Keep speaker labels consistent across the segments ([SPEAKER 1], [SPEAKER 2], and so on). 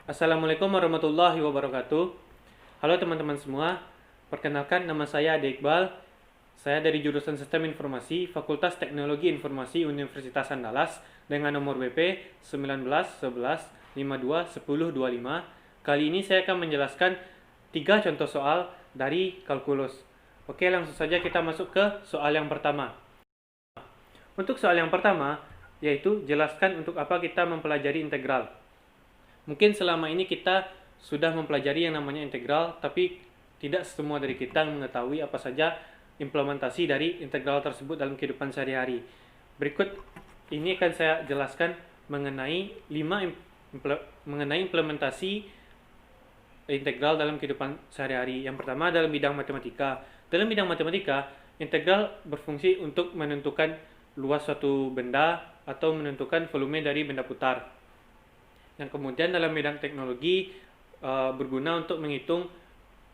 [SPEAKER 1] Assalamualaikum warahmatullahi wabarakatuh. Halo teman-teman semua, perkenalkan nama saya Ade Iqbal. Saya dari jurusan Sistem Informasi, Fakultas Teknologi Informasi Universitas Andalas dengan nomor WP 19 11 52 10 25. Kali ini saya akan menjelaskan 3 contoh soal dari kalkulus. Oke, langsung saja kita masuk ke soal yang pertama. Untuk soal yang pertama, yaitu jelaskan untuk apa kita mempelajari integral. Mungkin selama ini kita sudah mempelajari yang namanya integral, tapi tidak semua dari kita mengetahui apa saja implementasi dari integral tersebut dalam kehidupan sehari-hari. Berikut ini akan saya jelaskan mengenai mengenai implementasi integral dalam kehidupan sehari-hari. Yang pertama dalam bidang matematika. Dalam bidang matematika, integral berfungsi untuk menentukan luas suatu benda atau menentukan volume dari benda putar. Yang kemudian dalam bidang teknologi berguna untuk menghitung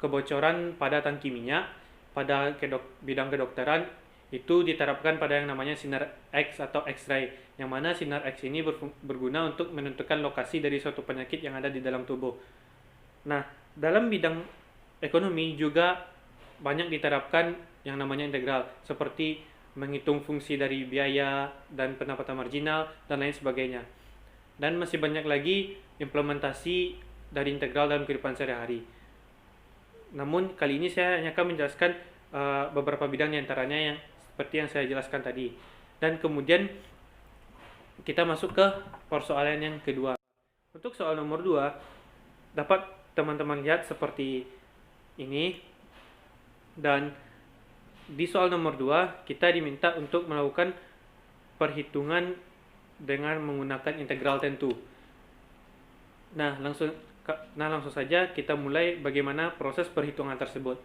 [SPEAKER 1] kebocoran pada tangki minyak. Pada bidang kedokteran itu diterapkan pada yang namanya sinar X atau X-ray, yang mana sinar X ini berguna untuk menentukan lokasi dari suatu penyakit yang ada di dalam tubuh. Nah, dalam bidang ekonomi juga banyak diterapkan yang namanya integral, seperti menghitung fungsi dari biaya dan pendapatan marginal dan lain sebagainya. Dan masih banyak lagi implementasi dari integral dalam kehidupan sehari-hari. Namun kali ini saya hanya akan menjelaskan beberapa bidang diantaranya yang seperti yang saya jelaskan tadi. Dan kemudian kita masuk ke persoalan yang kedua. Untuk soal nomor 2, dapat teman-teman lihat seperti ini. Dan di soal nomor 2, kita diminta untuk melakukan perhitungan dengan menggunakan integral tentu. Nah, langsung saja kita mulai bagaimana proses perhitungan tersebut.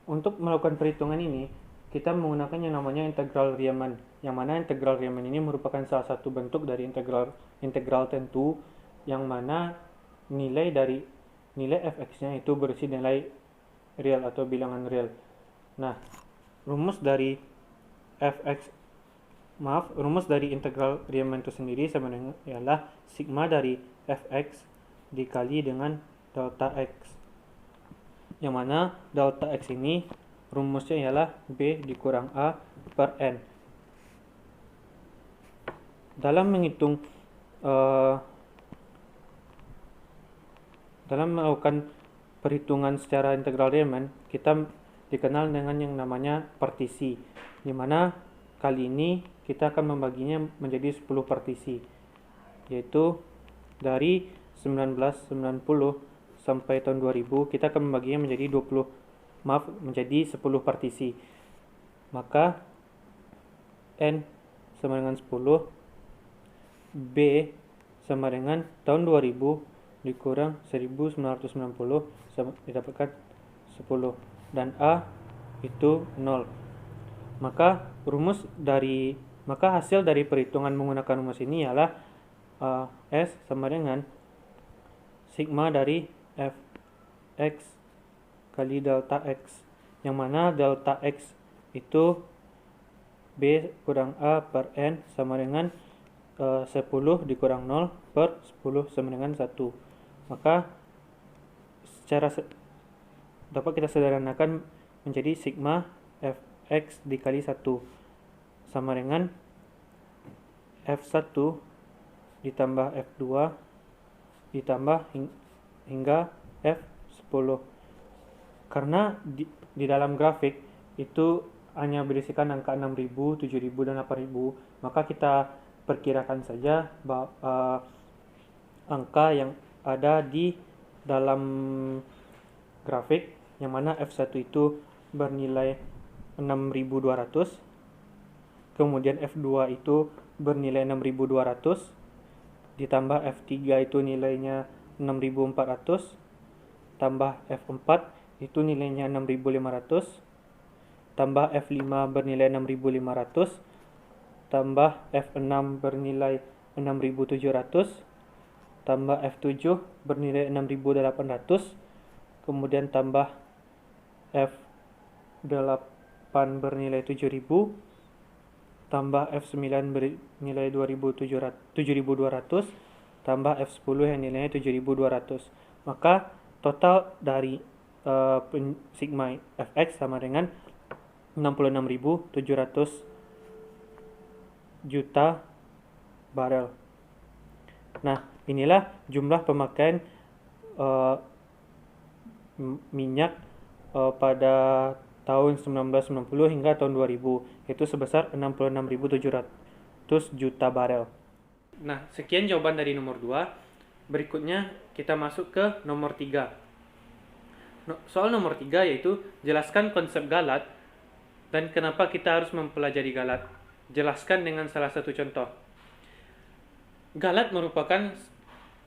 [SPEAKER 1] Untuk melakukan perhitungan ini, kita menggunakan yang namanya integral Riemann. Yang mana integral Riemann ini merupakan salah satu bentuk dari integral tentu, yang mana nilai fx-nya itu berisi nilai real atau bilangan real. Nah, rumus dari integral Riemann itu sendiri sama dengan ialah sigma dari fx dikali dengan delta x, yang mana delta x ini rumusnya ialah b dikurang a per n. Dalam melakukan perhitungan secara integral Riemann, kita dikenal dengan yang namanya partisi, di mana kali ini kita akan membaginya menjadi 10 partisi, yaitu dari 1990 sampai tahun 2000 kita akan membaginya menjadi 10 partisi. Maka N sama dengan 10, B sama dengan tahun 2000 dikurang 1990 didapatkan 10, dan A itu 0. Maka hasil dari perhitungan menggunakan rumus ini ialah S sama dengan sigma dari fx kali delta x, yang mana delta x itu b kurang a per n sama dengan 10 dikurang 0 per 10 sama dengan 1. Maka secara dapat kita sederhanakan menjadi sigma fx dikali 1 sama dengan f1 ditambah f2 ditambah hingga f10. Karena di dalam grafik itu hanya berisikan angka 6000, 7000 dan 8000, maka kita perkirakan saja bahwa angka yang ada di dalam grafik, yang mana f1 itu bernilai 6200, kemudian f2 itu bernilai 6200, ditambah f3 itu nilainya 6400, tambah f4 itu nilainya 6500, tambah f5 bernilai 6500, tambah f6 bernilai 6700, tambah f7 bernilai 6800, kemudian tambah f8 bernilai 7000, tambah F9 bernilai 7200, tambah F10 yang nilainya 7.200. Maka total dari sigma Fx sama dengan 66.700 juta barel. Nah, inilah jumlah pemakaian minyak pada tahun 1990 hingga tahun 2000, yaitu sebesar 66.700 juta barel. Nah, sekian jawaban dari nomor 2. Berikutnya kita masuk ke nomor 3. Soal nomor 3 yaitu jelaskan konsep galat dan kenapa kita harus mempelajari galat. Jelaskan dengan salah satu contoh. Galat merupakan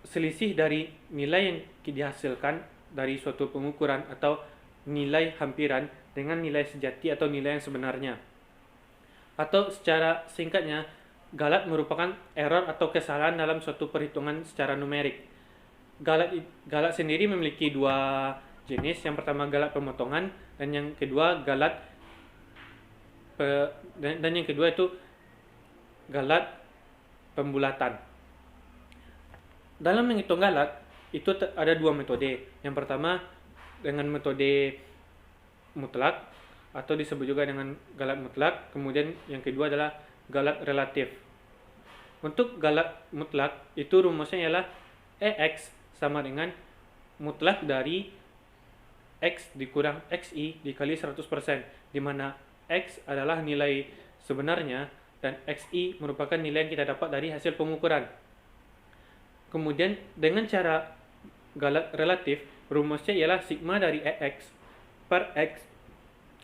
[SPEAKER 1] selisih dari nilai yang dihasilkan dari suatu pengukuran atau nilai hampiran dengan nilai sejati atau nilai yang sebenarnya. Atau secara singkatnya, galat merupakan error atau kesalahan dalam suatu perhitungan secara numerik. Galat sendiri memiliki dua jenis. Yang pertama galat pemotongan dan yang kedua itu galat pembulatan. Dalam menghitung galat itu ada dua metode. Yang pertama dengan metode mutlak atau disebut juga dengan galat mutlak. Kemudian yang kedua adalah galat relatif. Untuk galat mutlak itu rumusnya ialah EX sama dengan mutlak dari X dikurang XI dikali 100%, di mana X adalah nilai sebenarnya dan XI merupakan nilai yang kita dapat dari hasil pengukuran. Kemudian dengan cara galat relatif, rumusnya ialah sigma dari EX per X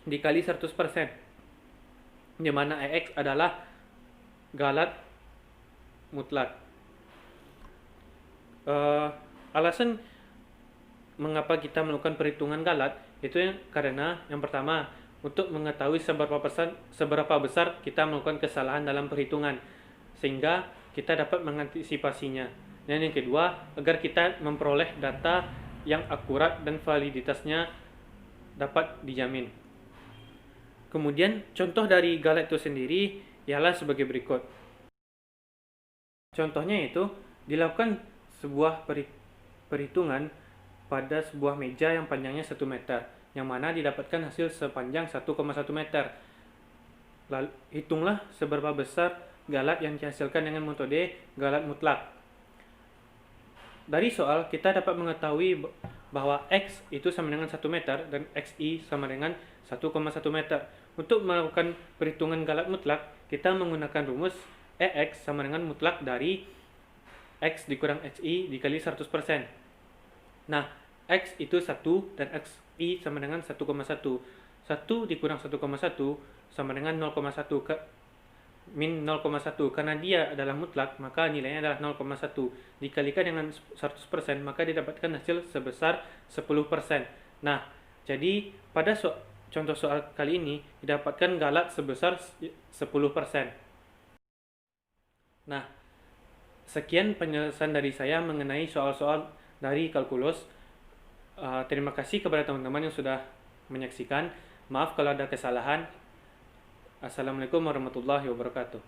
[SPEAKER 1] dikali 100%, di mana EX adalah galat mutlak. Alasan mengapa kita melakukan perhitungan galat itu karena yang pertama untuk mengetahui seberapa besar kita melakukan kesalahan dalam perhitungan sehingga kita dapat mengantisipasinya. Dan yang kedua agar kita memperoleh data yang akurat dan validitasnya dapat dijamin. Kemudian contoh dari galat itu sendiri ialah sebagai berikut. Contohnya itu dilakukan sebuah perhitungan pada sebuah meja yang panjangnya 1 meter, yang mana didapatkan hasil sepanjang 1,1 meter. Lalu hitunglah seberapa besar galat yang dihasilkan dengan metode galat mutlak. Dari soal kita dapat mengetahui bahwa X itu sama dengan 1 meter dan XI sama dengan 1,1 meter. Untuk melakukan perhitungan galat mutlak, kita menggunakan rumus EX sama dengan mutlak dari X dikurang XI dikali 100%. Nah, X itu 1 dan XI sama dengan 1,1. 1 dikurang 1,1 sama dengan 0,1 min 0,1. Karena dia adalah mutlak, maka nilainya adalah 0,1. Dikalikan dengan 100%, maka didapatkan hasil sebesar 10%. Nah, jadi pada contoh soal kali ini didapatkan galat sebesar 10%. Nah, sekian penjelasan dari saya mengenai soal-soal dari kalkulus. Terima kasih kepada teman-teman yang sudah menyaksikan. Maaf kalau ada kesalahan. Assalamualaikum warahmatullahi wabarakatuh.